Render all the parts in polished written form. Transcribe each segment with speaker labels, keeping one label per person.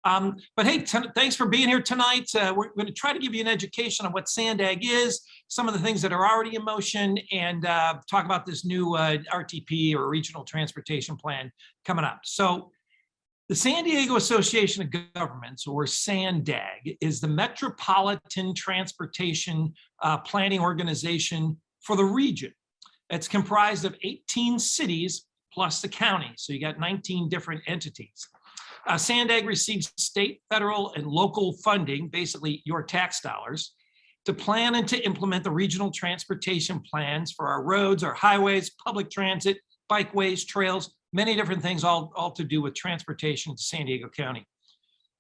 Speaker 1: But hey, thanks for being here tonight. We're going to try to give you an education on what SANDAG is, some of the things that are already in motion, and talk about this new RTP or Regional Transportation Plan coming up. So the San Diego Association of Governments, or SANDAG, is the Metropolitan Transportation Planning Organization for the region. It's comprised of 18 cities plus the county. So you got 19 different entities. SANDAG receives state, federal, and local funding, basically your tax dollars, to plan and to implement the regional transportation plans for our roads, our highways, public transit, bikeways, trails, many different things, all to do with transportation to San Diego County.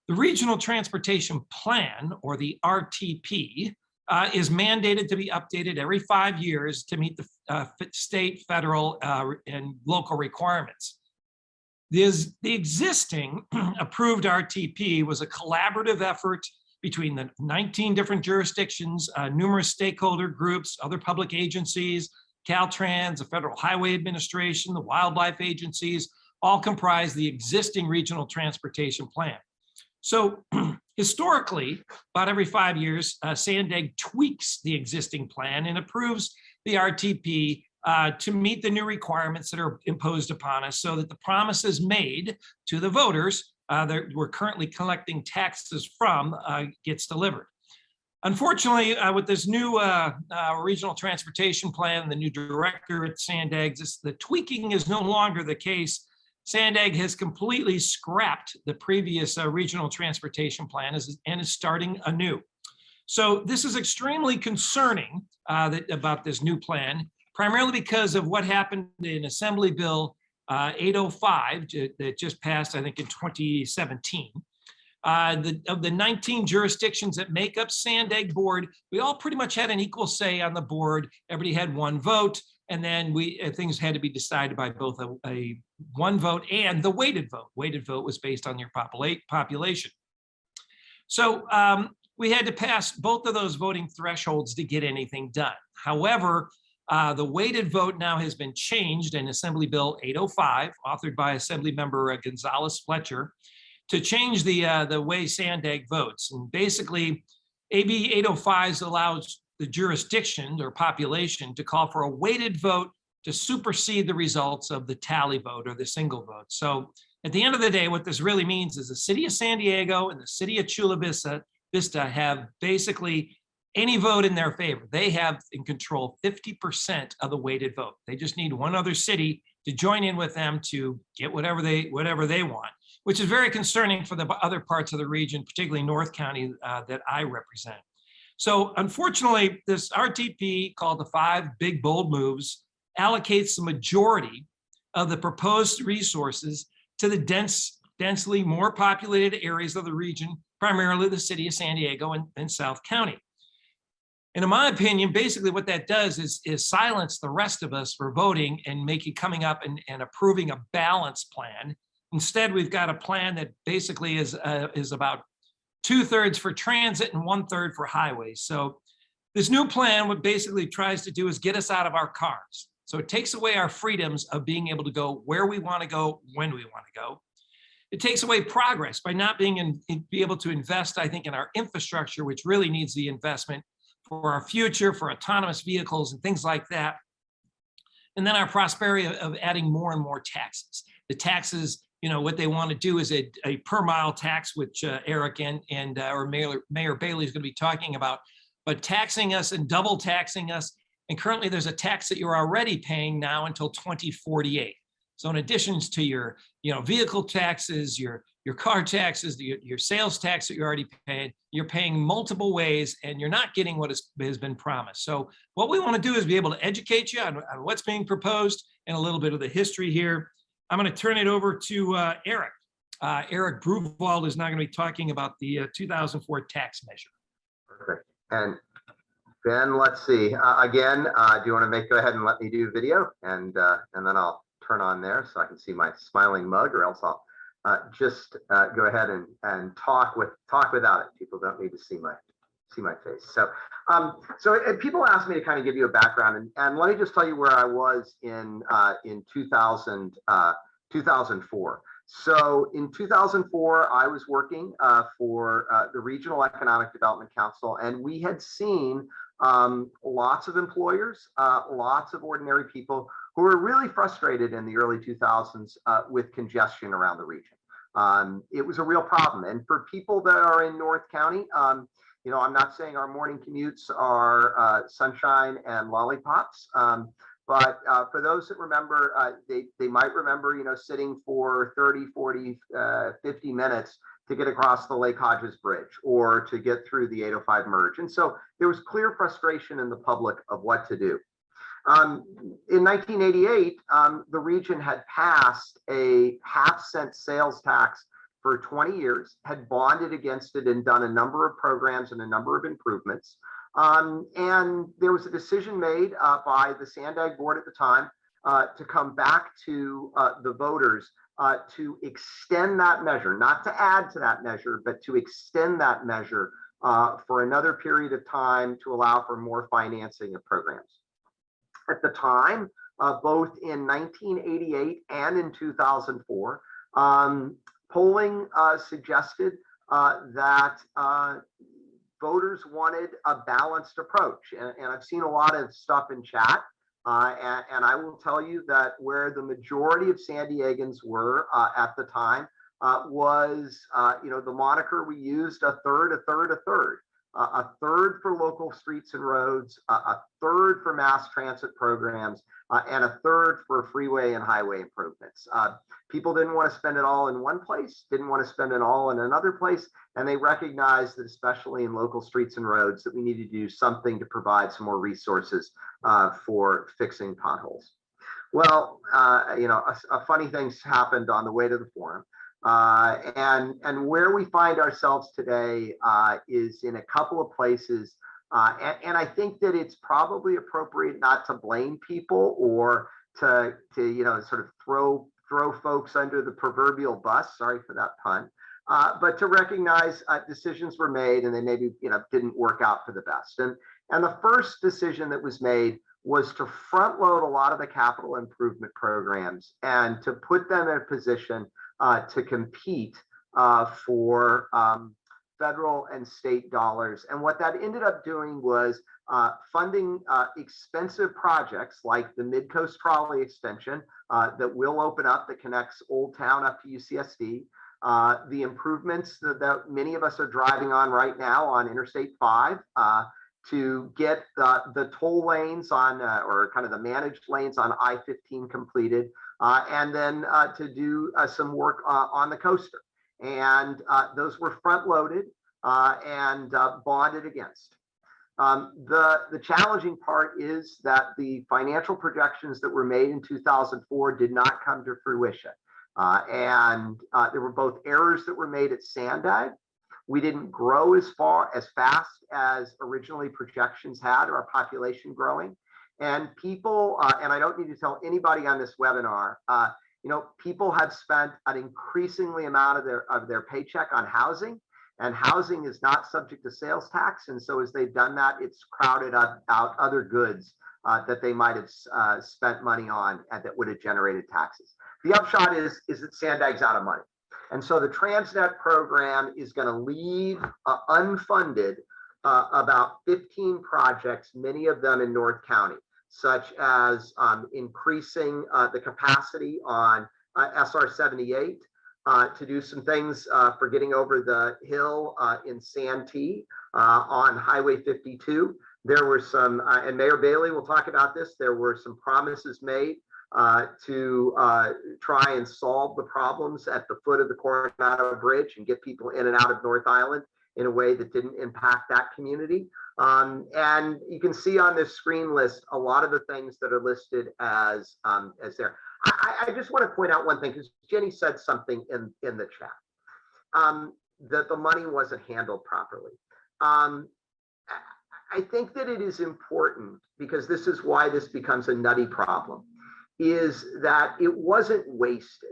Speaker 1: The Regional Transportation Plan, or the RTP, is mandated to be updated every 5 years to meet the state, federal, and local requirements. The existing approved RTP was a collaborative effort between the 19 different jurisdictions, numerous stakeholder groups, other public agencies, Caltrans, the Federal Highway Administration, the wildlife agencies, all comprise the existing regional transportation plan. So historically, about every 5 years, SANDAG tweaks the existing plan and approves the RTP to meet the new requirements that are imposed upon us, so that the promises made to the voters that we're currently collecting taxes from gets delivered. Unfortunately, with this new regional transportation plan, the new director at SANDAG, the tweaking is no longer the case. SANDAG has completely scrapped the previous regional transportation plan and is starting anew. So this is extremely concerning about this new plan, primarily because of what happened in Assembly Bill 805 that just passed, I think, in 2017. Of the 19 jurisdictions that make up SANDAG board, we all pretty much had an equal say on the board. Everybody had one vote, and then things had to be decided by both a one vote and the weighted vote. Weighted vote was based on your population. So we had to pass both of those voting thresholds to get anything done. However, the weighted vote now has been changed in Assembly Bill 805, authored by Assembly Member Gonzalez Fletcher, to change the way SANDAG votes. And basically, AB 805 allows the jurisdiction or population to call for a weighted vote to supersede the results of the tally vote or the single vote. So at the end of the day, what this really means is the city of San Diego and the city of Chula Vista have basically any vote in their favor. They have in control 50% of the weighted vote. They just need one other city to join in with them to get whatever they want, which is very concerning for the other parts of the region, particularly North County that I represent. So unfortunately, this RTP, called the 5 Big Bold Moves, allocates the majority of the proposed resources to the densely more populated areas of the region, primarily the city of San Diego and South County. And in my opinion, basically what that does is silence the rest of us for voting and coming up and approving a balanced plan. Instead, we've got a plan that basically is about 2/3 for transit and 1/3 for highways. So this new plan, what basically tries to do is get us out of our cars. So it takes away our freedoms of being able to go where we want to go, when we want to go. It takes away progress by not being able to invest, I think, in our infrastructure, which really needs the investment for our future, for autonomous vehicles and things like that. And then our prosperity of adding more and more taxes. The taxes, what they want to do is a per mile tax, which Eric or Mayor Bailey is going to be talking about, but taxing us and double taxing us. And currently there's a tax that you're already paying now until 2048. So in addition to your vehicle taxes, your car taxes, your sales tax that you're already paying, you're paying multiple ways and you're not getting what has been promised. So what we want to do is be able to educate you on what's being proposed and a little bit of the history here. I'm going to turn it over to Eric. Eric Bruvald is now going to be talking about the 2004 tax measure.
Speaker 2: Perfect. And Ben, let's see. Again, do you want to go ahead and let me do video, and then I'll turn on there so I can see my smiling mug, or else I'll just go ahead and talk without it. People don't need to see my face. So people ask me to kind of give you a background, and let me just tell you where I was in 2004. So in 2004, I was working for the Regional Economic Development Council, and we had seen lots of employers, lots of ordinary people who were really frustrated in the early 2000s with congestion around the region. It was a real problem. And for people that are in North County, you know, I'm not saying our morning commutes are sunshine and lollipops, but for those that remember, they might remember, you know, sitting for 30, 40, 50 minutes to get across the Lake Hodges Bridge or to get through the 805 merge. And so there was clear frustration in the public of what to do. In 1988, the region had passed a half-cent sales tax for 20 years, had bonded against it and done a number of programs and a number of improvements. And there was a decision made by the SANDAG board at the time to come back to the voters to extend that measure, not to add to that measure, but to extend that measure for another period of time to allow for more financing of programs. At the time, both in 1988 and in 2004, polling suggested that voters wanted a balanced approach. And I've seen a lot of stuff in chat. And I will tell you that where the majority of San Diegans were at the time was, you know, the moniker we used, a third, a third, a third. A third for local streets and roads, a third for mass transit programs, and a third for freeway and highway improvements. People didn't want to spend it all in one place, didn't want to spend it all in another place, and they recognized that especially in local streets and roads that we needed to do something to provide some more resources for fixing potholes. Well, you know, a funny thing's happened on the way to the forum. And where we find ourselves today is in a couple of places. And I think that it's probably appropriate not to blame people or to you know, sort of throw folks under the proverbial bus. Sorry for that pun. But to recognize decisions were made and they maybe, you know, didn't work out for the best. And the first decision that was made was to front load a lot of the capital improvement programs and to put them in a position to compete for federal and state dollars. And what that ended up doing was funding expensive projects like the Mid-Coast Trolley Extension that will open up, that connects Old Town up to UCSD, the improvements that many of us are driving on right now on Interstate 5, to get the toll lanes on, or kind of the managed lanes on I-15 completed, and then to do some work on the coaster. And those were front loaded and bonded against. The challenging part is that the financial projections that were made in 2004 did not come to fruition. And there were both errors that were made at SANDAG. We didn't grow as fast as originally projections had, or our population growing. And people, and I don't need to tell anybody on this webinar, you know, people have spent an increasingly amount of their paycheck on housing, and housing is not subject to sales tax. And so as they've done that, it's crowded out other goods that they might have spent money on and that would have generated taxes. The upshot is that SANDAG's out of money. And so the Transnet program is going to leave unfunded about 15 projects, many of them in North County, such as increasing the capacity on SR 78 to do some things for getting over the hill in Santee on Highway 52. There were some, and Mayor Bailey will talk about this, there were some promises made to try and solve the problems at the foot of the Coronado Bridge and get people in and out of North Island in a way that didn't impact that community. And you can see on this screen list a lot of the things that are listed as there. I just want to point out one thing, because Jenny said something in the chat, that the money wasn't handled properly. I think that it is important, because this is why this becomes a nutty problem, is that it wasn't wasted.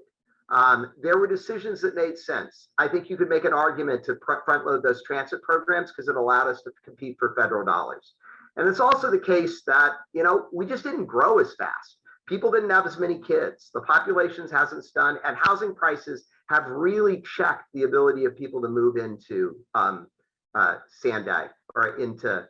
Speaker 2: There were decisions that made sense. I think you could make an argument to front load those transit programs because it allowed us to compete for federal dollars. And it's also the case that, you know, we just didn't grow as fast. people didn't have as many kids. The populations hasn't done, and housing prices have really checked the ability of people to move into Sandag or into.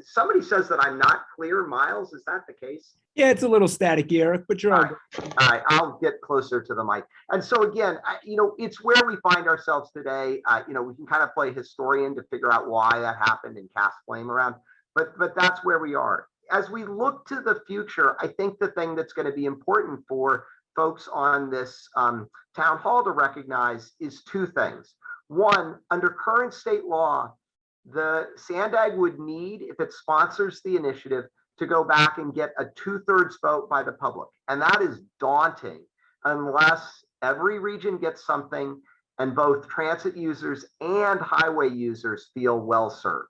Speaker 2: Somebody says that I'm not clear. Miles, is that the case?
Speaker 3: Yeah, it's a little staticky, Eric, but you're all good.
Speaker 2: All right, I'll get closer to the mic. And so again, it's where we find ourselves today. We can kind of play historian to figure out why that happened and cast blame around, but that's where we are. As we look to the future, I think the thing that's going to be important for folks on this town hall to recognize is two things. One, under current state law, the SANDAG would need, if it sponsors the initiative, to go back and get a 2/3 vote by the public. And that is daunting unless every region gets something and both transit users and highway users feel well served.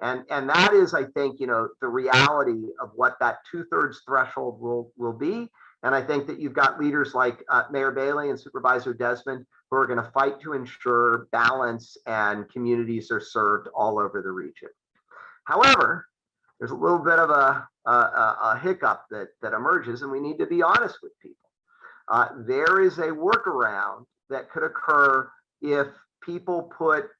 Speaker 2: And that is, I think, the reality of what that 2/3 threshold will be. And I think that you've got leaders like Mayor Bailey and Supervisor Desmond who are going to fight to ensure balance and communities are served all over the region. However, there's a little bit of a hiccup that emerges, and we need to be honest with people. There is a workaround that could occur if people put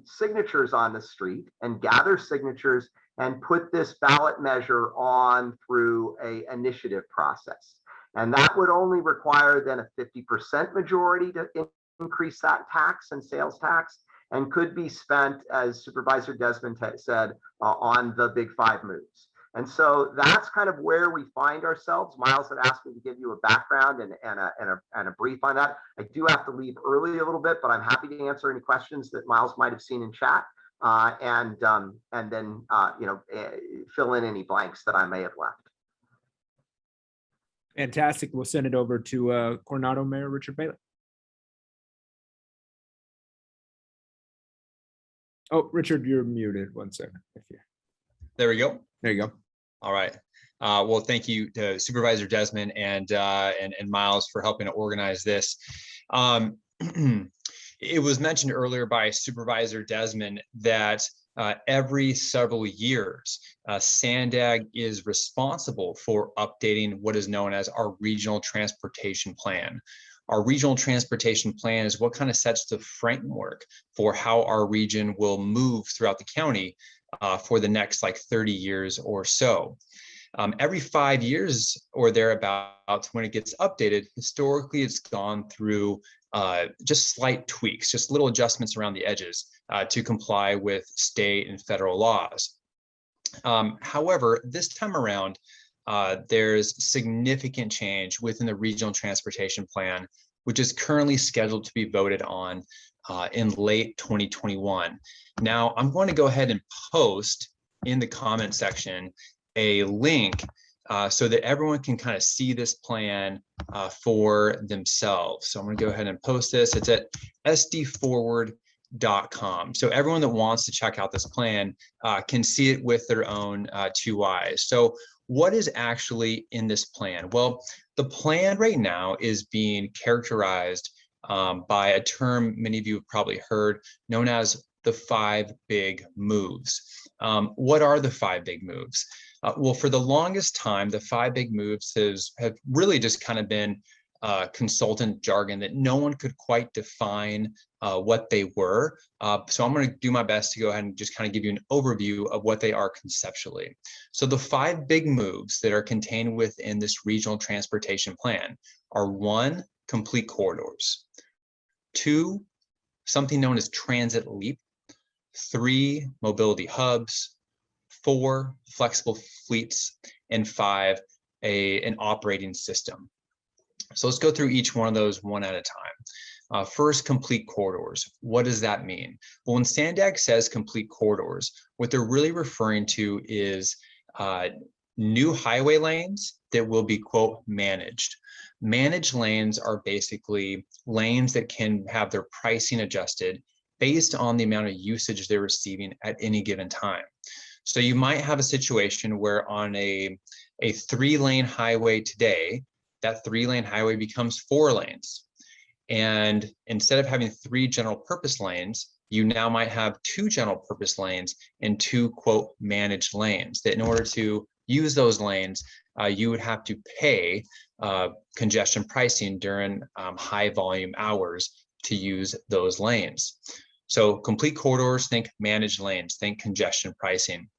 Speaker 2: signatures on the street and gather signatures and put this ballot measure on through an initiative process. And that would only require then a 50% majority to increase that tax and sales tax, and could be spent, as Supervisor Desmond said, on the big five moves. And so that's kind of where we find ourselves. Miles had asked me to give you a background and a brief on that. I do have to leave early a little bit, but I'm happy to answer any questions that Miles might have seen in chat, and then fill in any blanks that I may have left.
Speaker 3: Fantastic. We'll send it over to Coronado Mayor Richard Bailey. Oh, Richard, you're muted. 1 second.
Speaker 4: There we go.
Speaker 3: There you go.
Speaker 4: All right. Well, thank you to Supervisor Desmond and Miles for helping to organize this. It was mentioned earlier by Supervisor Desmond that every several years, SANDAG is responsible for updating what is known as our regional transportation plan. Our regional transportation plan is what kind of sets the framework for how our region will move throughout the county for the next 30 years or so. Every 5 years or thereabouts, when it gets updated, historically it's gone through just slight tweaks, just little adjustments around the edges to comply with state and federal laws. However, this time around, there's significant change within the regional transportation plan, which is currently scheduled to be voted on in late 2021. Now, I'm going to go ahead and post in the comment section a link so that everyone can kind of see this plan for themselves. So I'm going to go ahead and post this. It's at sdforward.com. So everyone that wants to check out this plan can see it with their own 2 eyes. So what is actually in this plan? Well, the plan right now is being characterized by a term many of you have probably heard, known as the 5 big moves. What are the 5 big moves? Well, for the longest time, the 5 big moves have really just kind of been consultant jargon that no one could quite define what they were. So I'm going to do my best to go ahead and just kind of give you an overview of what they are conceptually. So the 5 big moves that are contained within this regional transportation plan are: 1, complete corridors; 2, something known as transit leap; 3, mobility hubs; 4, flexible fleets; and 5, an operating system. So let's go through each one of those one at a time. First, complete corridors. What does that mean? Well, when SANDAG says complete corridors, what they're really referring to is new highway lanes that will be, quote, managed. Managed lanes are basically lanes that can have their pricing adjusted based on the amount of usage they're receiving at any given time. So you might have a situation where on a 3-lane highway today, that 3-lane highway becomes 4 lanes. And instead of having 3 general purpose lanes, you now might have 2 general purpose lanes and 2, quote, managed lanes that in order to use those lanes, you would have to pay congestion pricing during high volume hours to use those lanes. So complete corridors, think managed lanes, think congestion pricing.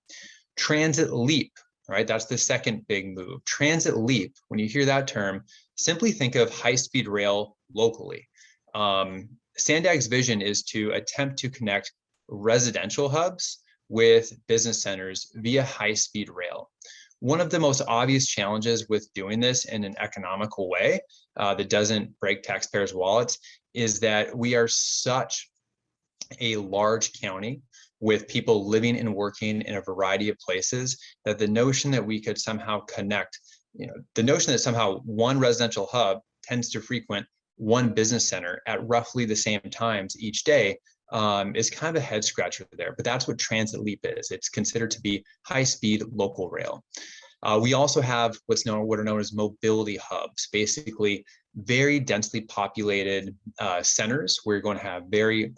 Speaker 4: Transit leap, right? That's the second big move. Transit leap, when you hear that term, simply think of high-speed rail locally. SANDAG's vision is to attempt to connect residential hubs with business centers via high-speed rail. One of the most obvious challenges with doing this in an economical way that doesn't break taxpayers' wallets is that we are such a large county with people living and working in a variety of places that the notion that we could somehow connect, the notion that somehow one residential hub tends to frequent one business center at roughly the same times each day is kind of a head scratcher there, but that's what Transit Leap is. It's considered to be high-speed local rail. We also have what are known as mobility hubs, basically very densely populated centers where you're going to have very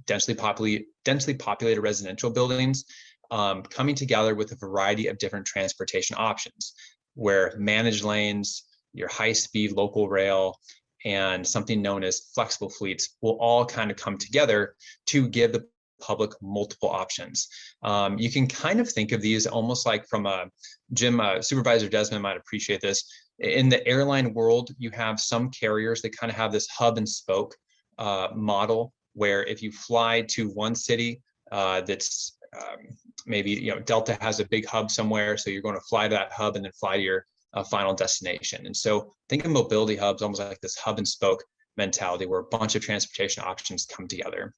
Speaker 4: densely populated residential buildings coming together with a variety of different transportation options, where managed lanes, your high-speed local rail, and something known as flexible fleets will all kind of come together to give the public multiple options. You can kind of think of these almost like from Supervisor Desmond might appreciate this. In the airline world, you have some carriers that kind of have this hub and spoke model, where if you fly to one city that's maybe, Delta has a big hub somewhere, so you're going to fly to that hub and then fly to your final destination. And so think of mobility hubs almost like this hub and spoke mentality where a bunch of transportation options come together.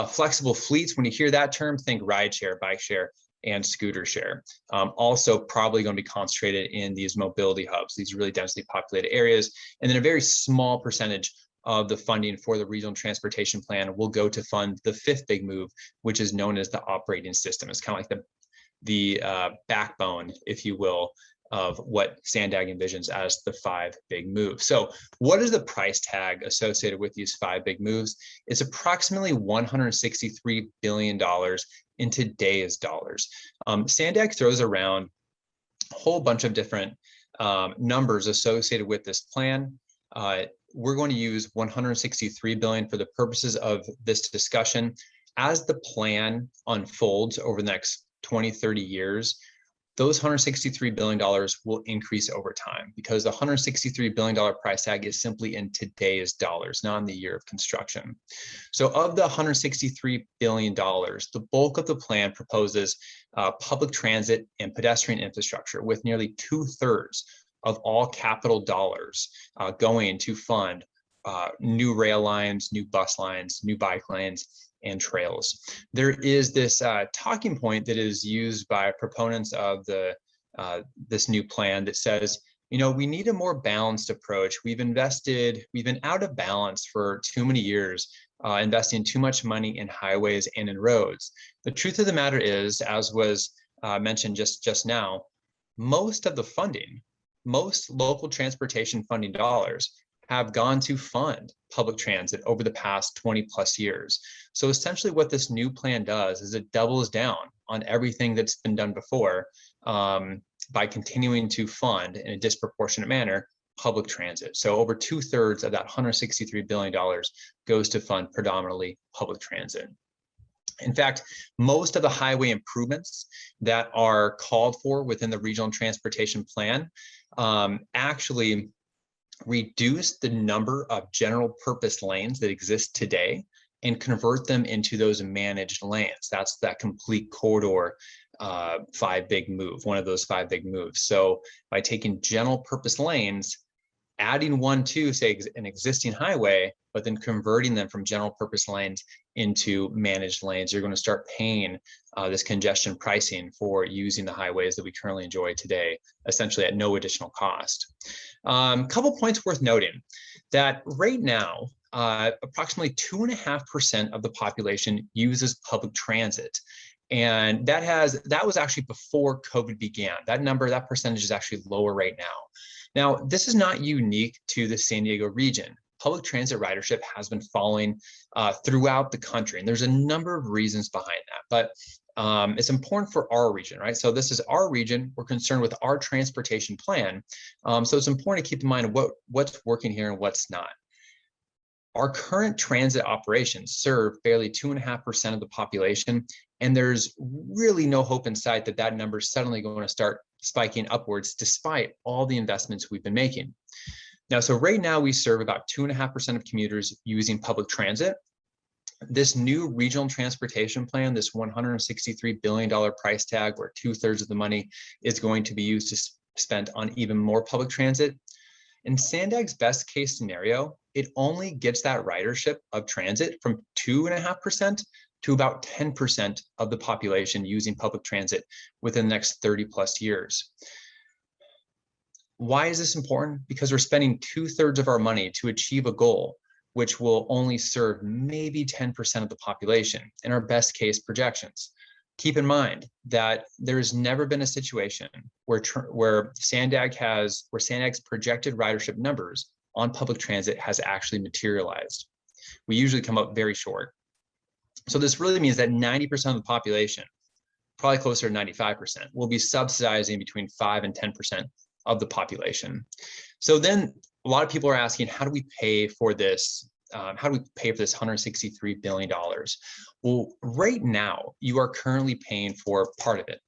Speaker 4: Flexible fleets, when you hear that term, think ride share, bike share, and scooter share. Also probably going to be concentrated in these mobility hubs, these really densely populated areas. And then a very small percentage of the funding for the regional transportation plan will go to fund the fifth big move, which is known as the operating system. It's kind of like the backbone, if you will, of what SANDAG envisions as the 5 big moves. So what is the price tag associated with these 5 big moves? It's approximately $163 billion in today's dollars. SANDAG throws around a whole bunch of different numbers associated with this plan. We're going to use $163 billion for the purposes of this discussion. As the plan unfolds over the next 20, 30 years, those $163 billion will increase over time because the $163 billion price tag is simply in today's dollars, not in the year of construction. So of the $163 billion, the bulk of the plan proposes public transit and pedestrian infrastructure, with nearly 2/3 of all capital dollars going to fund new rail lines, new bus lines, new bike lanes, and trails. There is this talking point that is used by proponents of this new plan that says, we need a more balanced approach. We've been out of balance for too many years, investing too much money in highways and in roads. The truth of the matter is, as was mentioned just now, most of the funding, most local transportation funding dollars have gone to fund public transit over the past 20 plus years. So essentially what this new plan does is it doubles down on everything that's been done before by continuing to fund in a disproportionate manner public transit. So over 2/3 of that $163 billion goes to fund predominantly public transit. In fact, most of the highway improvements that are called for within the regional transportation plan actually reduce the number of general purpose lanes that exist today and convert them into those managed lanes. That's that complete corridor 5 big move, one of those 5 big moves. So by taking general purpose lanes, adding one to, say, an existing highway, but then converting them from general purpose lanes into managed lanes, you're going to start paying this congestion pricing for using the highways that we currently enjoy today, essentially at no additional cost. Couple points worth noting that right now, approximately 2.5% of the population uses public transit. And that was actually before COVID began. That percentage is actually lower right now. Now, this is not unique to the San Diego region. Public transit ridership has been falling throughout the country, and there's a number of reasons behind that. But It's important for our region, right? So this is our region. We're concerned with our transportation plan. So it's important to keep in mind what's working here and what's not. Our current transit operations serve barely 2.5% of the population, and there's really no hope in sight that that number is suddenly going to start spiking upwards despite all the investments we've been making. Now, so right now we serve about 2.5% of commuters using public transit. This new regional transportation plan, this $163 billion price tag, where 2/3 of the money is going to be used to spend on even more public transit. In SANDAG's best case scenario, it only gets that ridership of transit from 2.5% to about 10% of the population using public transit within the next 30+ years. Why is this important? Because we're spending 2/3 of our money to achieve a goal which will only serve maybe 10% of the population in our best case projections. Keep in mind that there's never been a situation where SANDAG's projected ridership numbers on public transit has actually materialized. We usually come up very short. So this really means that 90% of the population, probably closer to 95%, will be subsidizing between 5 and 10% of the population. So then a lot of people are asking, how do we pay for this? How do we pay for this $163 billion? Well, right now, you are currently paying for part of it,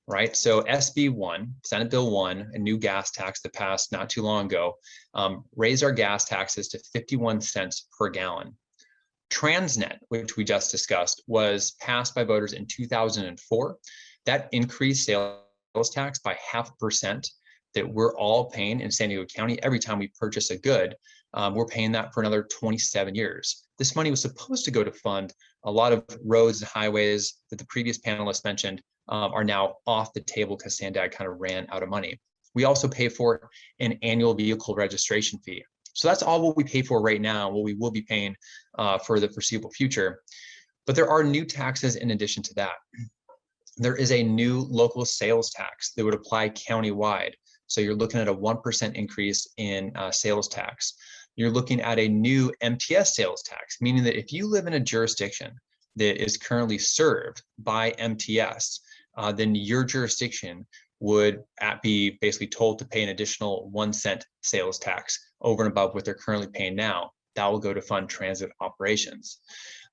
Speaker 4: right? So SB 1, Senate Bill 1, a new gas tax that passed not too long ago, raised our gas taxes to 51 cents per gallon. Transnet, which we just discussed, was passed by voters in 2004. That increased sales tax by 0.5% that we're all paying in San Diego County every time we purchase a good. We're paying that for another 27 years. This money was supposed to go to fund a lot of roads and highways that the previous panelists mentioned are now off the table because SANDAG kind of ran out of money. We also pay for an annual vehicle registration fee. So that's all what we pay for right now, what we will be paying for the foreseeable future. But there are new taxes in addition to that. There is a new local sales tax that would apply countywide. So you're looking at a 1% increase in sales tax. You're looking at a new MTS sales tax, meaning that if you live in a jurisdiction that is currently served by MTS, then your jurisdiction would be basically told to pay an additional 1 cent sales tax over and above what they're currently paying now. That will go to fund transit operations.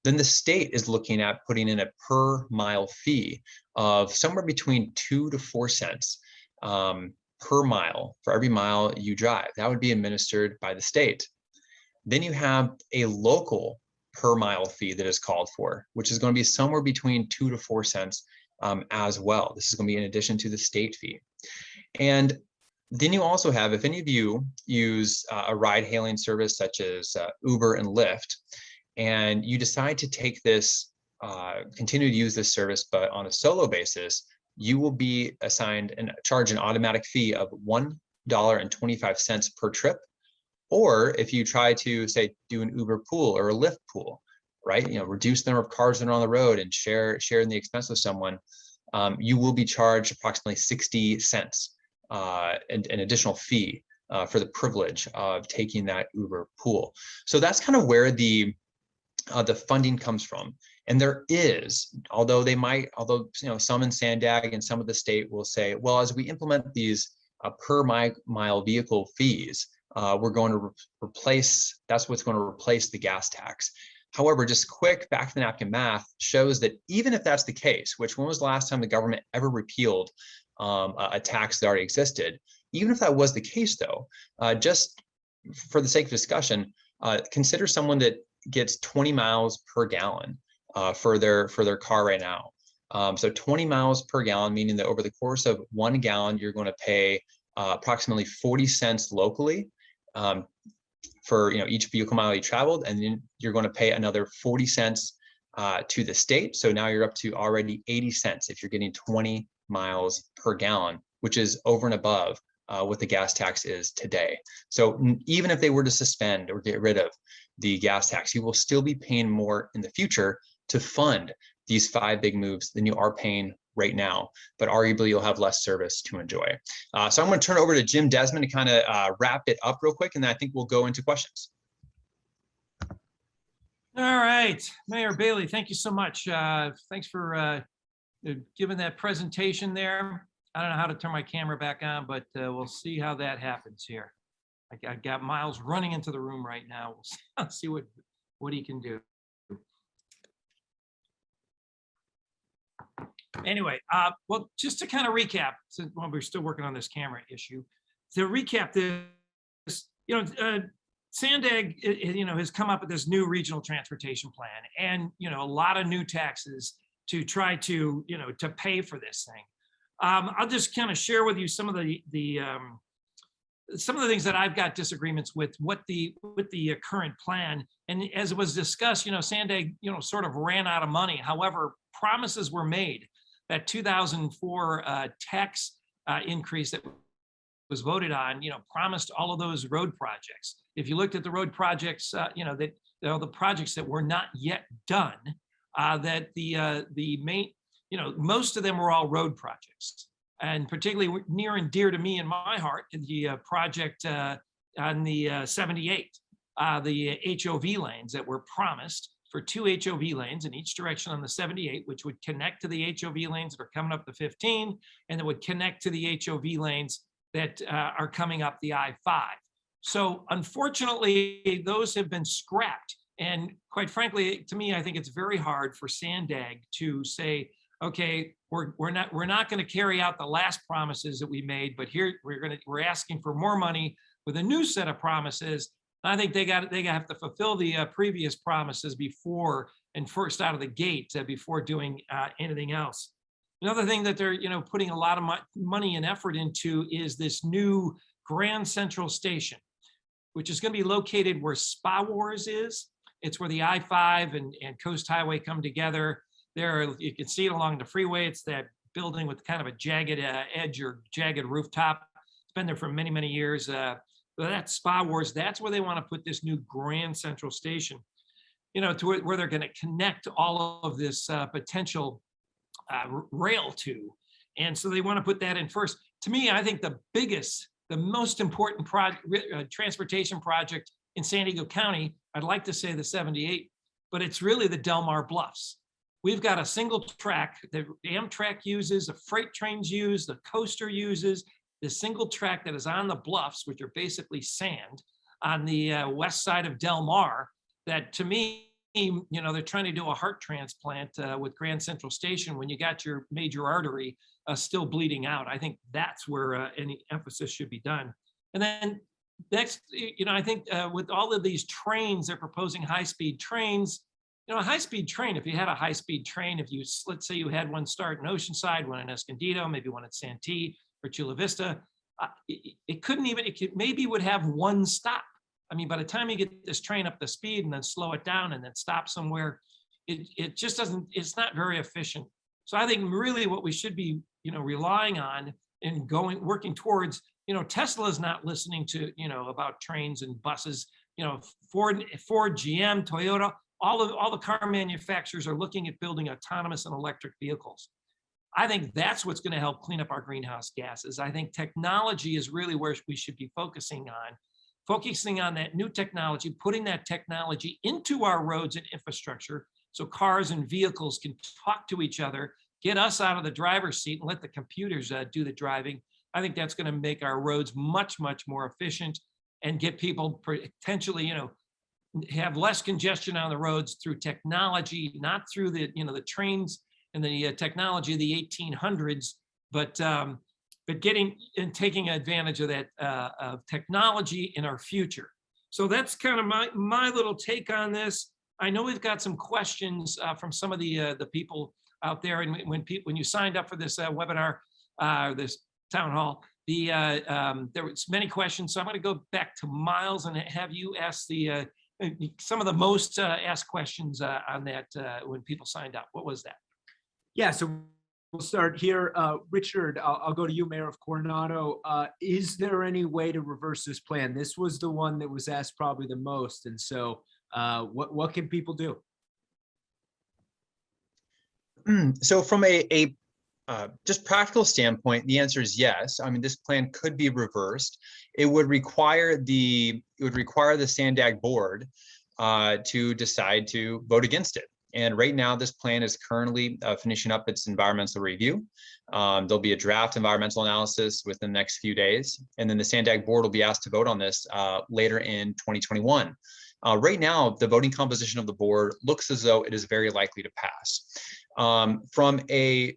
Speaker 4: Then the state is looking at putting in a per mile fee of somewhere between 2 to 4 cents per mile for every mile you drive. That would be administered by the state. Then you have a local per mile fee that is called for, which is going to be somewhere between 2 to 4 cents as well. This is going to be in addition to the state fee. And then you also have, if any of you use a ride hailing service such as Uber and Lyft, and you decide to take this, continue to use this service, but on a solo basis, you will be assigned and charged an automatic fee of $1.25 per trip. Or if you try to, say, do an Uber pool or a Lyft pool, right? Reduce the number of cars that are on the road and share in the expense with someone, you will be charged approximately 60 cents, an additional fee for the privilege of taking that Uber pool. So that's kind of where the funding comes from. And there is, although some in SANDAG and some of the state will say, well, as we implement these per mile vehicle fees, we're going to that's what's going to replace the gas tax. However, just quick back to the napkin math shows that even if that's the case, which when was the last time the government ever repealed a tax that already existed? Even if that was the case though, just for the sake of discussion, consider someone that gets 20 miles per gallon for their car right now. So 20 miles per gallon, meaning that over the course of 1 gallon, you're going to pay approximately 40 cents locally for each vehicle mile you traveled, and then you're going to pay another 40 cents to the state. So now you're up to already 80 cents if you're getting 20 miles per gallon, which is over and above what the gas tax is today. So even if they were to suspend or get rid of the gas tax, you will still be paying more in the future to fund these 5 big moves than you are paying right now, but arguably you'll have less service to enjoy. So I'm going to turn it over to Jim Desmond to kind of wrap it up real quick, and then I think we'll go into questions.
Speaker 1: All right, Mayor Bailey, thank you so much. Thanks for given that presentation there. I don't know how to turn my camera back on, but we'll see how that happens here. I got Miles running into the room right now. We'll see what he can do. Anyway, well, just to kind of recap, since well, we're still working on this camera issue, to recap this, SANDAG, has come up with this new regional transportation plan, and a lot of new taxes to try to to pay for this thing. I'll just kind of share with you some of the things that I've got disagreements with the current plan. And as it was discussed, SANDAG sort of ran out of money. However, promises were made. That 2004 tax increase that was voted on, promised all of those road projects. If you looked at the road projects, the projects that were not yet done, that the main, most of them were all road projects. And particularly near and dear to me in my heart, the project on the 78, the HOV lanes that were promised for 2 HOV lanes in each direction on the 78, which would connect to the HOV lanes that are coming up the 15, and that would connect to the HOV lanes that are coming up the I-5. So unfortunately, those have been scrapped. And quite frankly, to me, I think it's very hard for SANDAG to say, okay, we're not going to carry out the last promises that we made, but here we're asking for more money with a new set of promises. I think they have to fulfill the previous promises before and first out of the gate before doing anything else. Another thing that they're putting a lot of money and effort into is this new Grand Central Station, which is going to be located where Spa Wars is. It's where the I-5 and Coast Highway come together. There, you can see it along the freeway. It's that building with kind of a jagged edge or jagged rooftop. It's been there for many, many years. That's Spa Wars. That's where they want to put this new Grand Central Station, to where they're going to connect all of this potential rail to. And so they want to put that in first. To me, I think the most important transportation project in San Diego County, I'd like to say the 78, but it's really the Del Mar Bluffs. We've got a single track that Amtrak uses, the freight trains use, the coaster uses, the single track that is on the bluffs, which are basically sand, on the west side of Del Mar, that to me, they're trying to do a heart transplant with Grand Central Station when you got your major artery still bleeding out. I think that's where any emphasis should be done. And then next, I think with all of these trains, they're proposing high-speed trains. A high-speed train, if you had a high-speed train, let's say you had one start in Oceanside, one in Escondido, maybe one at Santee or Chula Vista, it maybe would have one stop. I mean, by the time you get this train up to speed and then slow it down and then stop somewhere, it just doesn't, it's not very efficient. So I think really what we should be, relying on and working towards, Tesla's not listening to, about trains and buses, Ford, GM, Toyota, all the car manufacturers are looking at building autonomous and electric vehicles. I think that's what's going to help clean up our greenhouse gases. I think technology is really where we should be focusing on that new technology, putting that technology into our roads and infrastructure so cars and vehicles can talk to each other, get us out of the driver's seat and let the computers do the driving. I think that's going to make our roads much, much more efficient and get people potentially, have less congestion on the roads through technology, not through the, the trains and the technology of the 1800s, but getting and taking advantage of that of technology in our future. So that's kind of my little take on this. I know we've got some questions from some of the people out there, and when you signed up for this webinar, this town hall, there was many questions. So I'm going to go back to Miles and have you ask some of the most asked questions on that when people signed up. What was that?
Speaker 3: Yeah, so we'll start here. Richard, I'll go to you, Mayor of Coronado. Is there any way to reverse this plan? This was the one that was asked probably the most. And so what can people do?
Speaker 4: So from a just practical standpoint, the answer is yes. I mean, this plan could be reversed. It would require the SANDAG board to decide to vote against it. And right now, this plan is currently finishing up its environmental review. There'll be a draft environmental analysis within the next few days. And then the SANDAG board will be asked to vote on this later in 2021. Right now, the voting composition of the board looks as though it is very likely to pass. From a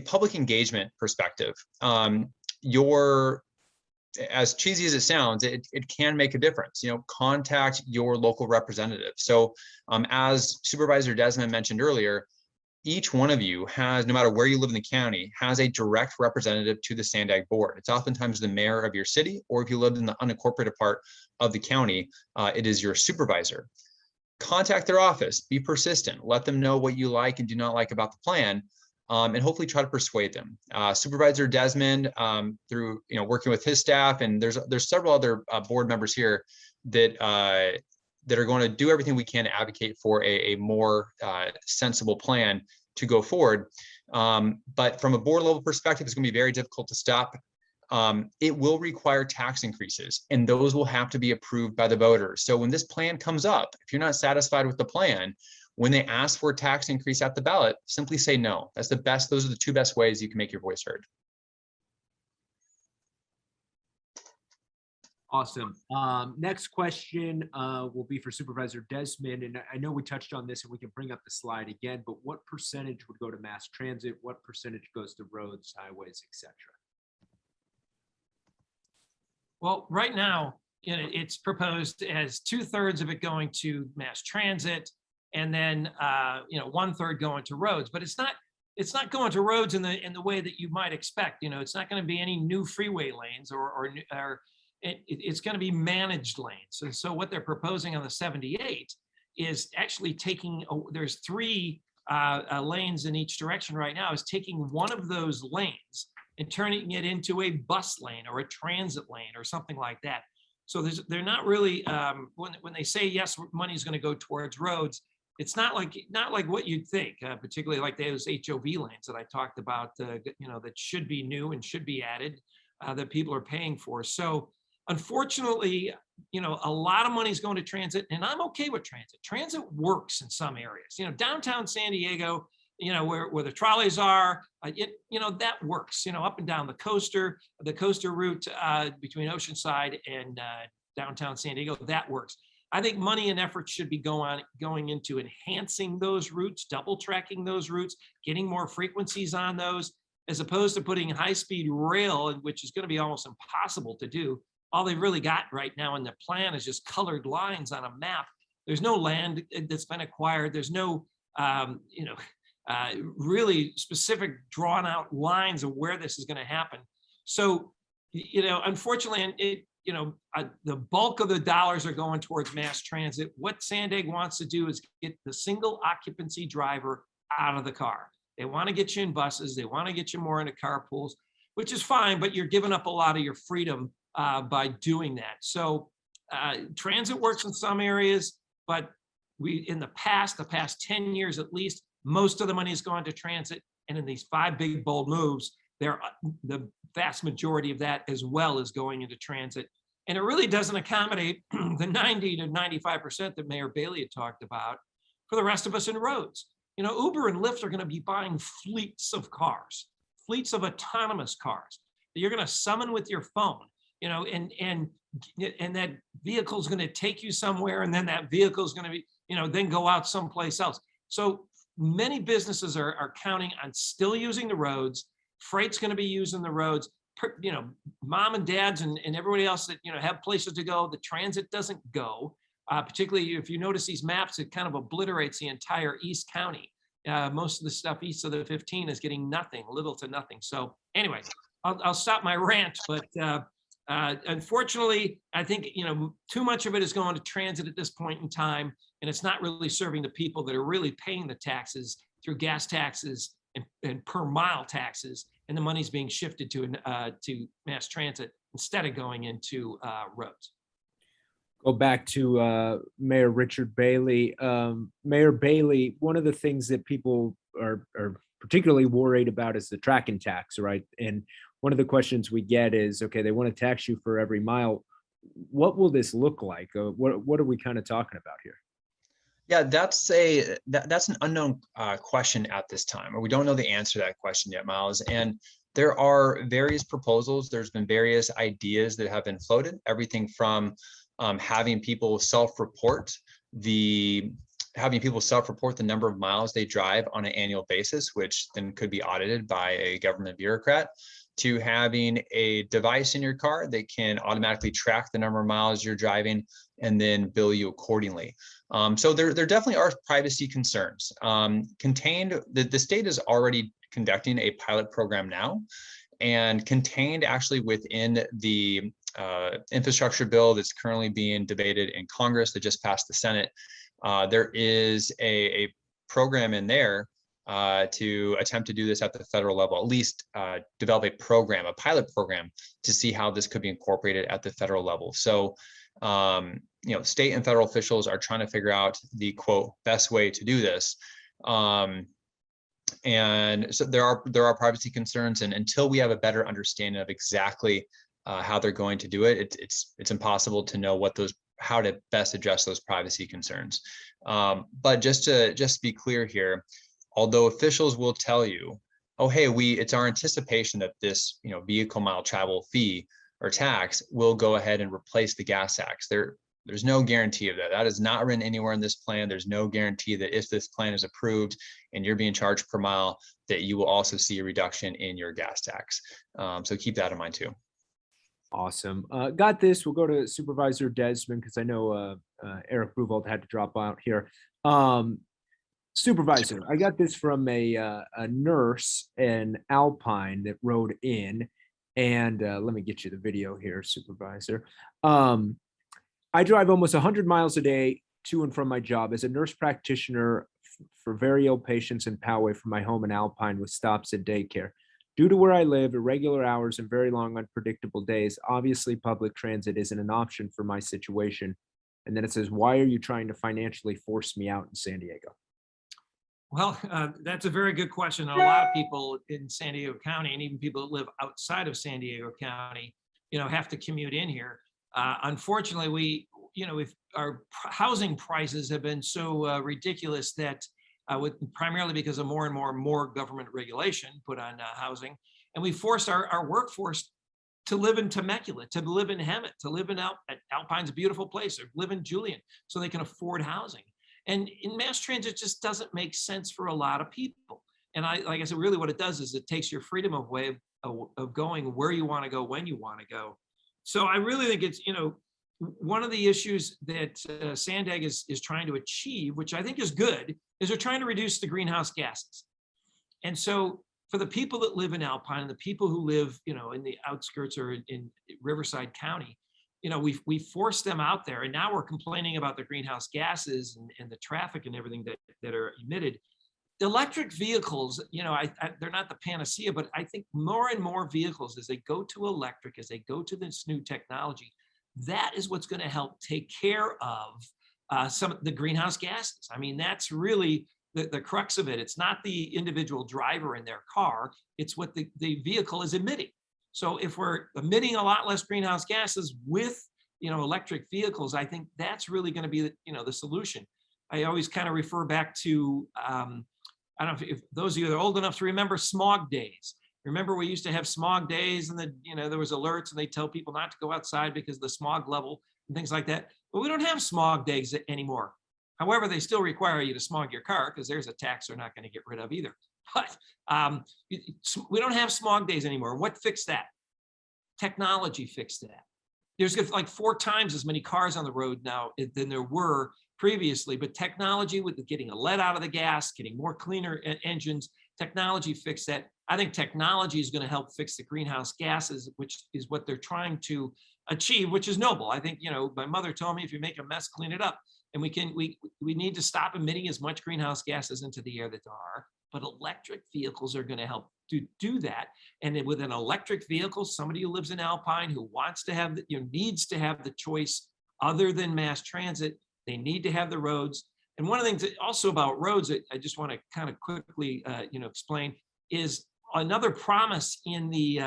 Speaker 4: public engagement perspective, as cheesy as it sounds, it can make a difference. Contact your local representative. So as Supervisor Desmond mentioned earlier, each one of you has, no matter where you live in the county, has a direct representative to the SANDAG board. It's oftentimes the mayor of your city, or if you live in the unincorporated part of the county, it is your supervisor. Contact their office, be persistent, let them know what you like and do not like about the plan, and hopefully try to persuade them. Supervisor Desmond, through working with his staff, and there's several other board members here that are going to do everything we can to advocate for a more sensible plan to go forward. But from a board level perspective, it's going to be very difficult to stop. It will require tax increases, and those will have to be approved by the voters. So when this plan comes up, if you're not satisfied with the plan, when they ask for a tax increase at the ballot, simply say no. Those are the two best ways you can make your voice heard.
Speaker 3: Awesome. Next question will be for Supervisor Desmond. And I know we touched on this and we can bring up the slide again, but what percentage would go to mass transit? What percentage goes to roads, highways, etc.?
Speaker 1: Well, right now, it's proposed as 2/3 of it going to mass transit, and then 1/3 going to roads. But it's not going to roads in the way that you might expect. It's not going to be any new freeway lanes or it's going to be managed lanes. And so what they're proposing on the 78 is actually taking, there's 3 lanes in each direction right now, is taking one of those lanes and turning it into a bus lane or a transit lane or something like that. So they're not really, when they say, yes, money is going to go towards roads, it's not like what you'd think, particularly like those HOV lanes that I talked about, that should be new and should be added, that people are paying for. So unfortunately, a lot of money is going to transit, and I'm okay with transit. Transit works in some areas. Downtown San Diego, where the trolleys are, that works. Up and down the coaster route between Oceanside and downtown San Diego, that works. I think money and effort should be going into enhancing those routes, double tracking those routes, getting more frequencies on those, as opposed to putting high-speed rail, which is going to be almost impossible to do. All they've really got right now in the plan is just colored lines on a map. There's no land that's been acquired. There's no, really specific drawn out lines of where this is going to happen. So, unfortunately, the bulk of the dollars are going towards mass transit. What SANDAG wants to do is get the single occupancy driver out of the car. They want to get you in buses. They want to get you more into carpools, which is fine, but you're giving up a lot of your freedom by doing that. So transit works in some areas, but in the past 10 years at least, most of the money has gone to transit. And in these 5 big, bold moves, the vast majority of that as well is going into transit. And it really doesn't accommodate the 90 to 95% that Mayor Bailey had talked about for the rest of us in roads. Uber and Lyft are going to be buying fleets of cars, fleets of autonomous cars that you're going to summon with your phone. And that vehicle is going to take you somewhere, and then that vehicle is going to be, then go out someplace else. So many businesses are counting on still using the roads. Freight's going to be using the roads. Mom and dads and everybody else that have places to go. The transit doesn't go. Particularly if you notice these maps, it kind of obliterates the entire East County. Most of the stuff east of the 15 is getting nothing, little to nothing. So anyway, I'll stop my rant, but unfortunately, I think too much of it is going to transit at this point in time, and it's not really serving the people that are really paying the taxes through gas taxes and per mile taxes, and the money's being shifted to mass transit instead of going into roads.
Speaker 3: Go back to Mayor Richard Bailey. Mayor Bailey, one of the things that people are particularly worried about is the tracking tax, right? And one of the questions we get is, okay, they want to tax you for every mile. What will this look like? What are we kind of talking about here?
Speaker 4: Yeah, that's an unknown question at this time, or we don't know the answer to that question yet, Miles. And there are various proposals. There's been various ideas that have been floated. Everything from having people self-report the number of miles they drive on an annual basis, which then could be audited by a government bureaucrat, to having a device in your car that can automatically track the number of miles you're driving and then bill you accordingly. So there definitely are privacy concerns. The state is already conducting a pilot program now, and contained actually within the infrastructure bill that's currently being debated in Congress that just passed the Senate. There is a program in there to attempt to do this at the federal level, at least develop a pilot program to see how this could be incorporated at the federal level. So, state and federal officials are trying to figure out the quote best way to do this. And so there are privacy concerns, and until we have a better understanding of exactly how they're going to do it, it's impossible to know how to best address those privacy concerns. But just to be clear here, although officials will tell you, oh, hey, it's our anticipation that this vehicle mile travel fee or tax will go ahead and replace the gas tax. There's no guarantee of that. That is not written anywhere in this plan. There's no guarantee that if this plan is approved and you're being charged per mile, that you will also see a reduction in your gas tax. So keep that in mind too.
Speaker 3: Awesome. Got this. We'll go to Supervisor Desmond because I know Eric Bruvold had to drop out here. Supervisor, I got this from a nurse in Alpine that rode in, and let me get you the video here, Supervisor. I drive almost 100 miles a day to and from my job as a nurse practitioner for very ill patients in Poway from my home in Alpine with stops at daycare. Due to where I live, irregular hours and very long, unpredictable days, obviously public transit isn't an option for my situation. And then it says, why are you trying to financially force me out in San Diego?
Speaker 1: Well, that's a very good question. A lot of people in San Diego County, and even people that live outside of San Diego County, have to commute in here. Unfortunately, our housing prices have been so ridiculous that primarily because of more and more government regulation put on housing, and we forced our workforce to live in Temecula, to live in Hemet, to live in Alpine's a beautiful place, or live in Julian, so they can afford housing. And in mass transit just doesn't make sense for a lot of people. And like I said, really what it does is it takes your freedom away of going where you want to go, when you want to go. So I really think it's, one of the issues that SANDAG is trying to achieve, which I think is good, is they're trying to reduce the greenhouse gases. And so for the people that live in Alpine and the people who live, in the outskirts or in Riverside County, we forced them out there, and now we're complaining about the greenhouse gases and the traffic and everything that are emitted. The electric vehicles, they're not the panacea, but I think more and more vehicles, as they go to electric, as they go to this new technology, that is what's going to help take care of some of the greenhouse gases. I mean, that's really the crux of it. It's not the individual driver in their car, it's what the vehicle is emitting. So if we're emitting a lot less greenhouse gases with, electric vehicles, I think that's really going to be the solution. I always kind of refer back to, I don't know if those of you that are old enough to remember smog days. Remember, we used to have smog days, and there was alerts, and they tell people not to go outside because of the smog level and things like that. But we don't have smog days anymore. However, they still require you to smog your car because there's a tax they're not going to get rid of either. But we don't have smog days anymore. What fixed that? Technology fixed that. There's like 4 times as many cars on the road now than there were previously, but technology with getting a lead out of the gas, getting more cleaner engines, technology fixed that. I think technology is going to help fix the greenhouse gases, which is what they're trying to achieve, which is noble. I think, my mother told me if you make a mess, clean it up. And we need to stop emitting as much greenhouse gases into the air that there are, but electric vehicles are going to help to do that. And then with an electric vehicle, somebody who lives in Alpine who wants to have, needs to have the choice other than mass transit, they need to have the roads. And one of the things also about roads that I just want to kind of quickly, explain is another promise in the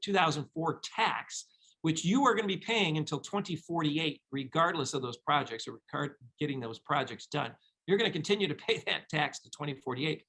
Speaker 1: 2004 tax which you are going to be paying until 2048, regardless of those projects or getting those projects done. You're going to continue to pay that tax to 2048.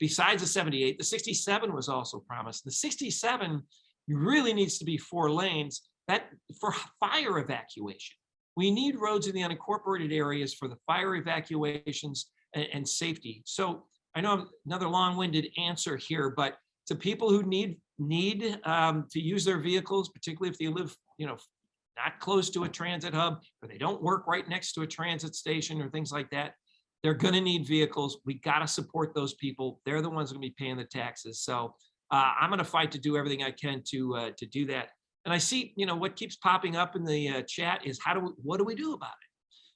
Speaker 1: Besides the 78, the 67 was also promised. The 67 really needs to be 4 lanes that for fire evacuation. We need roads in the unincorporated areas for the fire evacuations and safety. So I know I'm another long-winded answer here, but to people who need to use their vehicles, particularly if they live, not close to a transit hub, or they don't work right next to a transit station or things like that, they're going to need vehicles. We got to support those people. They're the ones going to be paying the taxes. So I'm going to fight to do everything I can to do that. And I see, what keeps popping up in the chat is what do we do about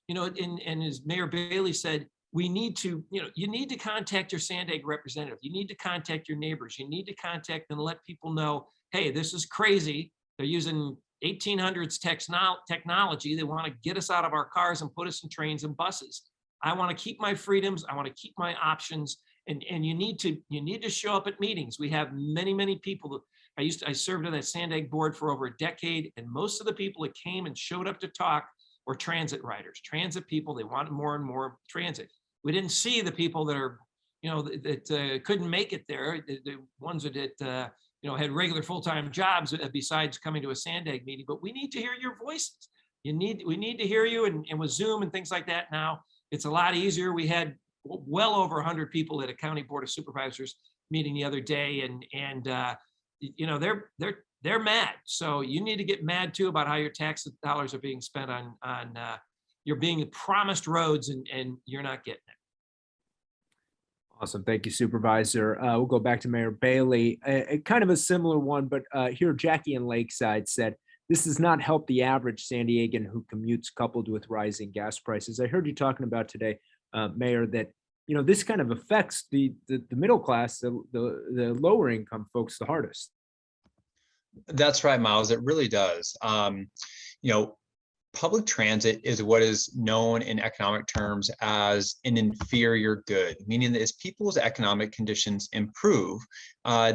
Speaker 1: it? And as Mayor Bailey said, we need to, you need to contact your SANDAG representative. You need to contact your neighbors. You need to contact and let people know, hey, this is crazy. They're using 1800s technology. They want to get us out of our cars and put us in trains and buses. I want to keep my freedoms. I want to keep my options. And you need to show up at meetings. We have many people. I served on that SANDAG board for over a decade, and most of the people that came and showed up to talk were transit riders, transit people. They wanted more and more transit. We didn't see the people that are, that couldn't make it there. The ones that had regular full-time jobs besides coming to a SANDAG meeting. But we need to hear your voices. We need to hear you, and with Zoom and things like that now, it's a lot easier. We had well over 100 people at a county board of supervisors meeting the other day, and they're mad. So you need to get mad too about how your tax dollars are being spent on you're being promised roads and you're not getting it.
Speaker 3: Awesome. Thank you, Supervisor. We'll go back to Mayor Bailey. Kind of a similar one, but here Jackie in Lakeside said, this does not help the average San Diegan who commutes coupled with rising gas prices. I heard you talking about today, Mayor, that this kind of affects the middle class, the lower income folks the hardest.
Speaker 4: That's right, Miles. It really does. Public transit is what is known in economic terms as an inferior good, meaning that as people's economic conditions improve,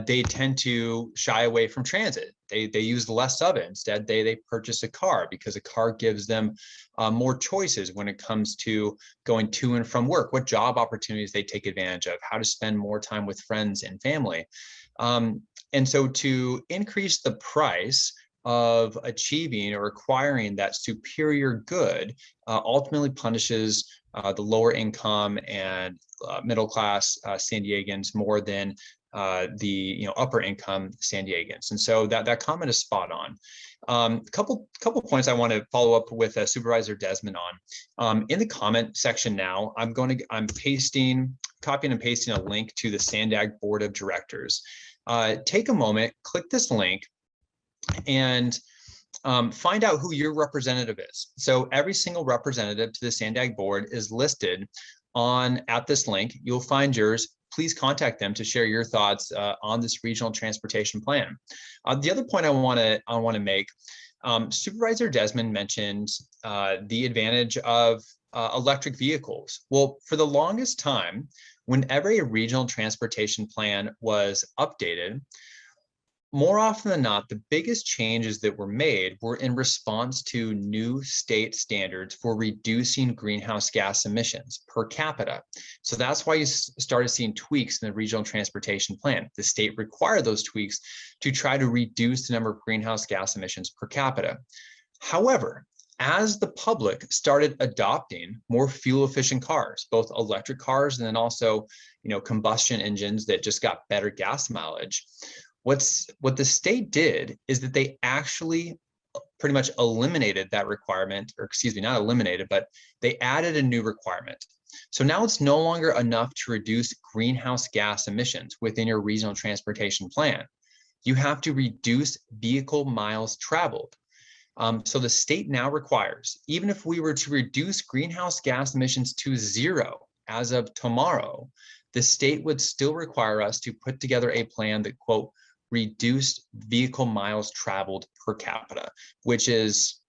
Speaker 4: they tend to shy away from transit. They use less of it. Instead, they purchase a car because a car gives them more choices when it comes to going to and from work, what job opportunities they take advantage of, how to spend more time with friends and family. And so to increase the price of achieving or acquiring that superior good ultimately punishes the lower income and middle class San Diegans more than the upper income San Diegans. And so that comment is spot on. Couple points I want to follow up with Supervisor Desmond on. In the comment section now, I'm copying and pasting a link to the SANDAG Board of Directors. Take a moment, click this link, and find out who your representative is. So every single representative to the SANDAG board is listed at this link. You'll find yours. Please contact them to share your thoughts on this regional transportation plan. The other point I want to make, Supervisor Desmond mentioned the advantage of electric vehicles. Well, for the longest time, whenever a regional transportation plan was updated, more often than not, the biggest changes that were made were in response to new state standards for reducing greenhouse gas emissions per capita. So that's why you started seeing tweaks in the regional transportation plan. The state required those tweaks to try to reduce the number of greenhouse gas emissions per capita. However, as the public started adopting more fuel efficient cars, both electric cars and then also, combustion engines that just got better gas mileage, what the state did is that they actually pretty much eliminated that requirement, or excuse me, not eliminated, but they added a new requirement. So now it's no longer enough to reduce greenhouse gas emissions within your regional transportation plan. You have to reduce vehicle miles traveled. So the state now requires, even if we were to reduce greenhouse gas emissions to 0 as of tomorrow, the state would still require us to put together a plan that, quote, reduced vehicle miles traveled per capita, which is,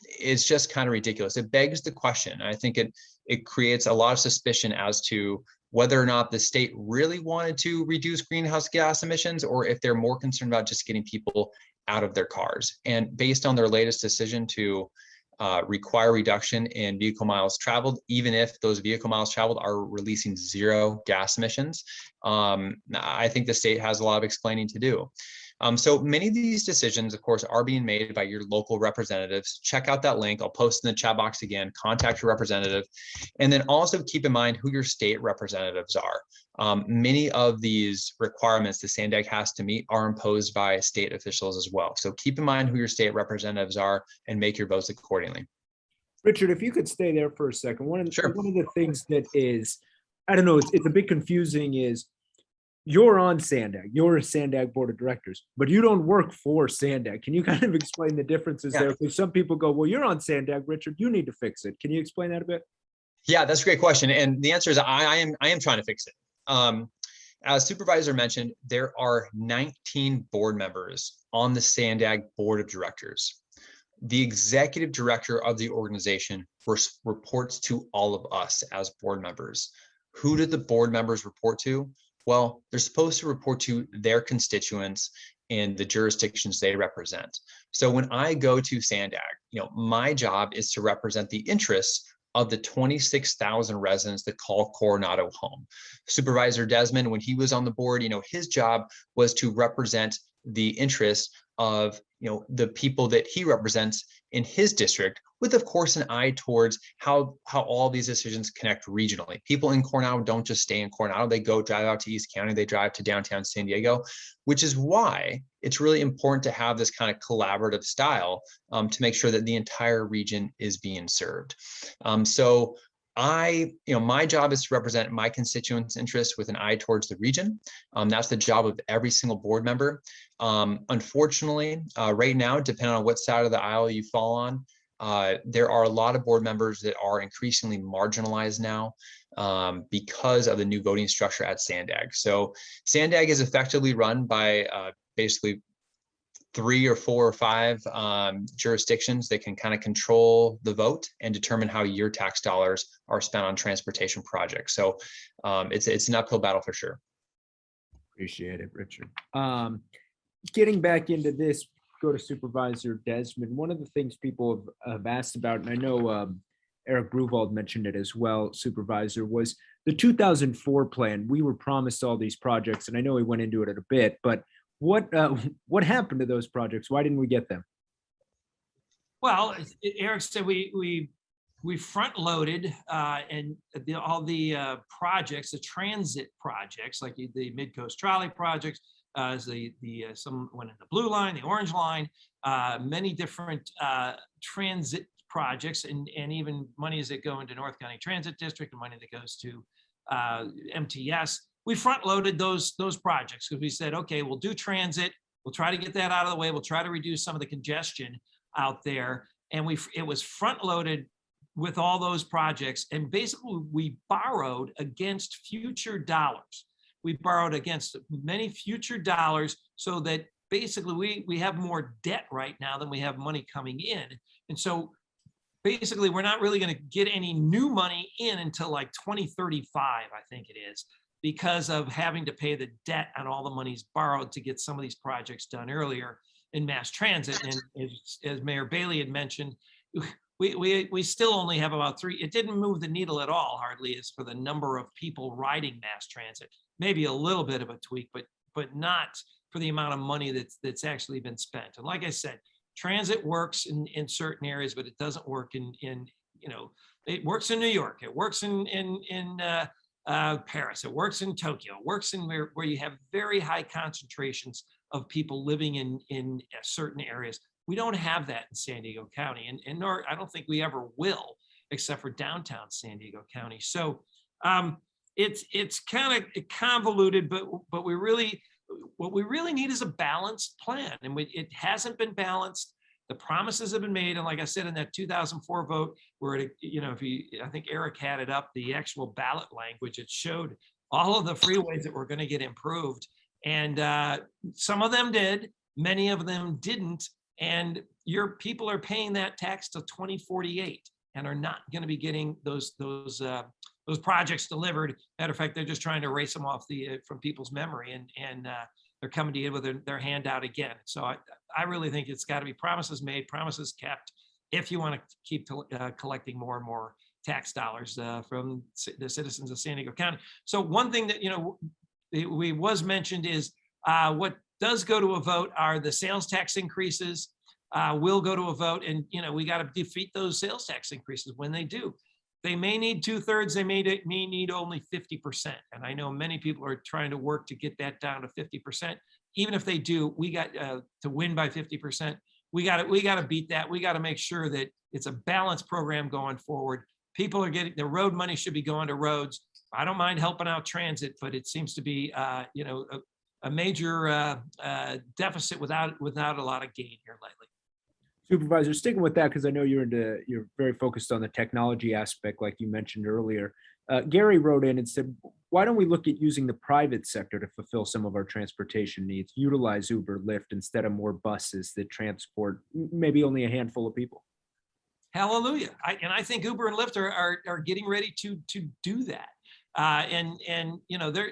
Speaker 4: it's just kind of ridiculous. It begs the question. I think it creates a lot of suspicion as to whether or not the state really wanted to reduce greenhouse gas emissions, or if they're more concerned about just getting people out of their cars. And based on their latest decision to require reduction in vehicle miles traveled, even if those vehicle miles traveled are releasing 0 gas emissions, I think the state has a lot of explaining to do. So many of these decisions, of course, are being made by your local representatives. Check out that link. I'll post in the chat box again. Contact your representative. And then also keep in mind who your state representatives are. Many of these requirements the SANDAG has to meet are imposed by state officials as well. So keep in mind who your state representatives are and make your votes accordingly.
Speaker 3: Richard, if you could stay there for a second. One of
Speaker 4: Sure.
Speaker 3: the things that is, I don't know, it's a bit confusing is you're on SANDAG, you're a SANDAG board of directors, but you don't work for SANDAG. Can you kind of explain the differences there? Because some people go, well, you're on SANDAG, Richard, you need to fix it. Can you explain that a bit?
Speaker 4: Yeah, that's a great question. And the answer is I am trying to fix it. As Supervisor mentioned, there are 19 board members on the SANDAG board of directors. The executive director of the organization reports to all of us as board members. Who do the board members report to? Well, they're supposed to report to their constituents and the jurisdictions they represent. So when I go to SANDAG, my job is to represent the interests of the 26,000 residents that call Coronado home. Supervisor Desmond, when he was on the board, his job was to represent the interests of the people that he represents in his district, with of course an eye towards how all these decisions connect regionally. People in Coronado don't just stay in Coronado, they go drive out to East County, they drive to downtown San Diego, which is why it's really important to have this kind of collaborative style to make sure that the entire region is being served. So my job is to represent my constituents' interests with an eye towards the region. That's the job of every single board member. Unfortunately, right now, depending on what side of the aisle you fall on, there are a lot of board members that are increasingly marginalized now because of the new voting structure at SANDAG. So SANDAG is effectively run by basically 3 or 4 or 5 jurisdictions that can kind of control the vote and determine how your tax dollars are spent on transportation projects. So it's an uphill battle for sure.
Speaker 3: Appreciate it, Richard. Getting back into this, go to Supervisor Desmond. One of the things people have asked about, and I know Eric Gruvald mentioned it as well, Supervisor, was the 2004 plan. We were promised all these projects, and I know we went into it a bit, but what happened to those projects? Why didn't we get them?
Speaker 1: Well, Eric said we front loaded and all the projects, the transit projects, like the Mid-Coast Trolley projects, some went in the blue line, the orange line, many different transit projects, and even monies that go into North County Transit District and money that goes to MTS. We front loaded those projects because we said, okay, we'll do transit. We'll try to get that out of the way. We'll try to reduce some of the congestion out there. And it was front loaded with all those projects. And basically we borrowed against future dollars. We borrowed against many future dollars so that basically we have more debt right now than we have money coming in. And so basically we're not really going to get any new money in until like 2035, I think it is, because of having to pay the debt on all the monies borrowed to get some of these projects done earlier in mass transit. And as Mayor Bailey had mentioned, we still only have about 3. It didn't move the needle at all, hardly, as for the number of people riding mass transit. Maybe a little bit of a tweak, but not for the amount of money that's actually been spent. And like I said, transit works in certain areas, but it doesn't work in it works in New York, it works in Paris, it works in Tokyo, it works in where you have very high concentrations of people living in certain areas. We don't have that in San Diego County, and nor I don't think we ever will, except for downtown San Diego County. So it's kind of convoluted, but what we really need is a balanced plan, and it hasn't been balanced. The promises have been made, and like I said, in that 2004 vote, where I think Eric had it up, the actual ballot language, it showed all of the freeways that were going to get improved, and some of them did, many of them didn't, and your people are paying that tax till 2048 and are not going to be getting those projects delivered. Matter of fact, they're just trying to erase them off from people's memory, and they're coming to you with their hand out again. So I really think it's got to be promises made, promises kept, if you want to keep collecting more and more tax dollars from the citizens of San Diego County. So one thing that, we was mentioned is what does go to a vote are the sales tax increases will go to a vote. And, we got to defeat those sales tax increases when they do. They may need 2/3, they may need only 50%. And I know many people are trying to work to get that down to 50%. Even if they do, we got to win by 50%. We got to beat that. We got to make sure that it's a balanced program going forward. People are getting, the road money should be going to roads. I don't mind helping out transit, but it seems to be, a major deficit without a lot of gain here lately.
Speaker 3: Supervisor, sticking with that, because I know you're very focused on the technology aspect, like you mentioned earlier. Gary wrote in and said, why don't we look at using the private sector to fulfill some of our transportation needs, utilize Uber, Lyft, instead of more buses that transport maybe only a handful of people?
Speaker 1: Hallelujah. I think Uber and Lyft are getting ready to do that. They're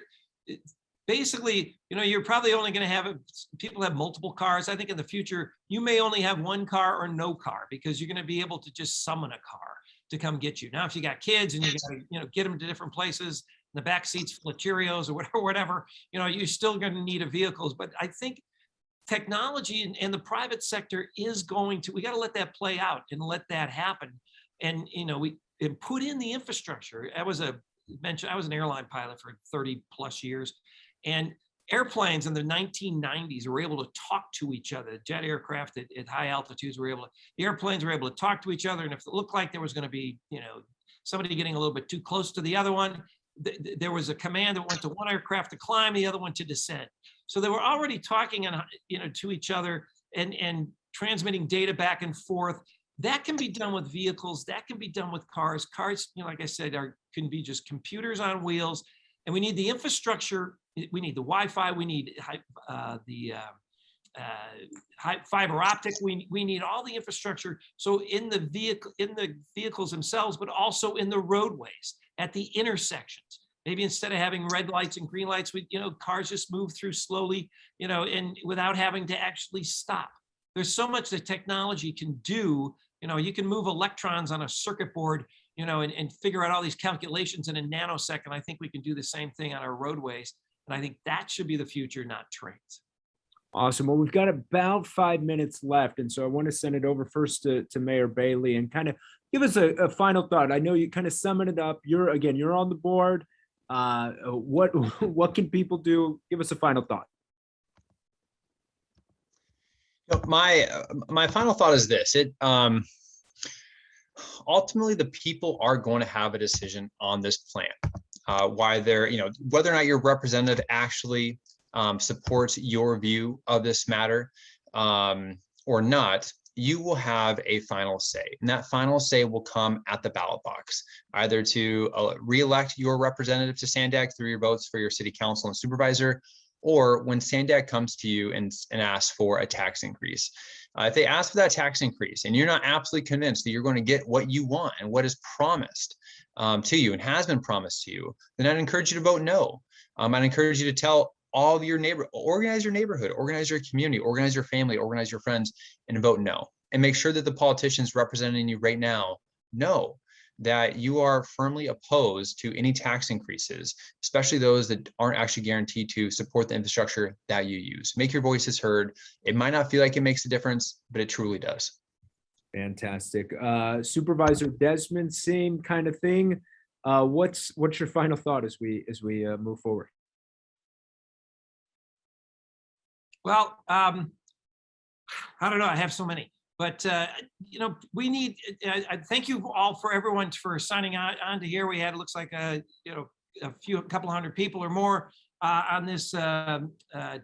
Speaker 1: basically, you're probably only going to have people have multiple cars. I think in the future, you may only have one car or no car, because you're going to be able to just summon a car to come get you. Now, if you got kids and you got to, get them to different places, the back seats full of Cheerios or whatever, you're still going to need a vehicles. But I think technology and the private sector is we got to let that play out and let that happen. And, we put in the infrastructure. I was an airline pilot for 30 plus years, and airplanes in the 1990s were able to talk to each other. Jet aircraft at high altitudes the airplanes were able to talk to each other. And if it looked like there was going to be, somebody getting a little bit too close to the other one, there was a command that went to one aircraft to climb, the other one to descend. So they were already talking to each other and transmitting data back and forth. That can be done with vehicles. That can be done with cars. Cars, like I said, can be just computers on wheels. And we need the infrastructure. We need the Wi-Fi. We need fiber optic. We need all the infrastructure. So in the vehicles themselves, but also in the roadways, at the intersections. Maybe instead of having red lights and green lights, cars just move through slowly, and without having to actually stop. There's so much that technology can do. You can move electrons on a circuit board, and figure out all these calculations in a nanosecond. I think we can do the same thing on our roadways. And I think that should be the future, not trains.
Speaker 3: Awesome. Well, we've got about 5 minutes left. And so I want to send it over first to Mayor Bailey and kind of give us a final thought. I know you kind of summing it up. You're on the board. What can people do? Give us a final thought.
Speaker 4: My final thought is this. Ultimately, the people are going to have a decision on this plan. Whether or not your representative actually supports your view of this matter or not, you will have a final say. And that final say will come at the ballot box, either to re-elect your representative to SANDAG through your votes for your city council and supervisor, or when SANDAG comes to you and asks for a tax increase. If they ask for that tax increase and you're not absolutely convinced that you're going to get what you want and what is promised to you and has been promised to you, then I'd encourage you to vote no. I'd encourage you to tell all of your organize your neighborhood, organize your community, organize your family, organize your friends, and vote no. And make sure that the politicians representing you right now know that you are firmly opposed to any tax increases, especially those that aren't actually guaranteed to support the infrastructure that you use. Make your voices heard. It might not feel like it makes a difference, but it truly does.
Speaker 3: Fantastic. Supervisor Desmond, same kind of thing. What's your final thought as we move forward?
Speaker 1: Well, I don't know. I have so many. But, we need, I thank you all for everyone for signing on to here. We had, it looks like, a couple hundred people or more on this town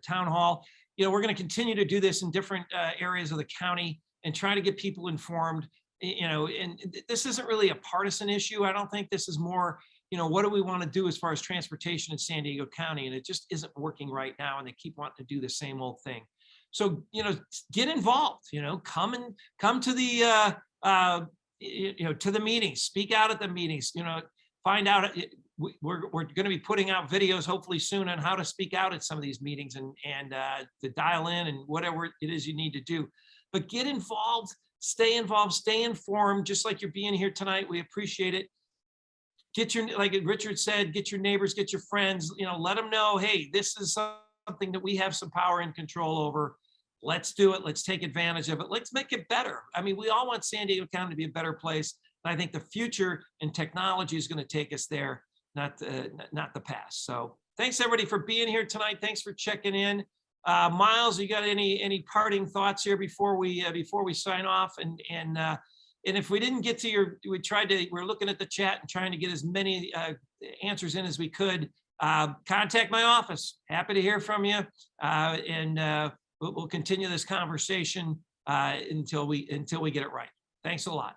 Speaker 1: hall. We're going to continue to do this in different areas of the county and try to get people informed, and this isn't really a partisan issue. I don't think this is more, what do we want to do as far as transportation in San Diego County? And it just isn't working right now. And they keep wanting to do the same old thing. So, get involved, come to the, to the meetings, speak out at the meetings, find out we're going to be putting out videos hopefully soon on how to speak out at some of these meetings and to dial in and whatever it is you need to do. But get involved, stay informed, just like you're being here tonight. We appreciate it. Get your, like Richard said, get your neighbors, get your friends, let them know, hey, this is something that we have some power and control over. Let's do it. Let's take advantage of it. Let's make it better. I mean, we all want San Diego County to be a better place. And I think the future and technology is going to take us there, not the past. So thanks everybody for being here tonight. Thanks for checking in. Miles, you got any parting thoughts here before we sign off? And if we didn't get to we're looking at the chat and trying to get as many answers in as we could. Contact my office. Happy to hear from you. We'll continue this conversation until we get it right. Thanks a lot.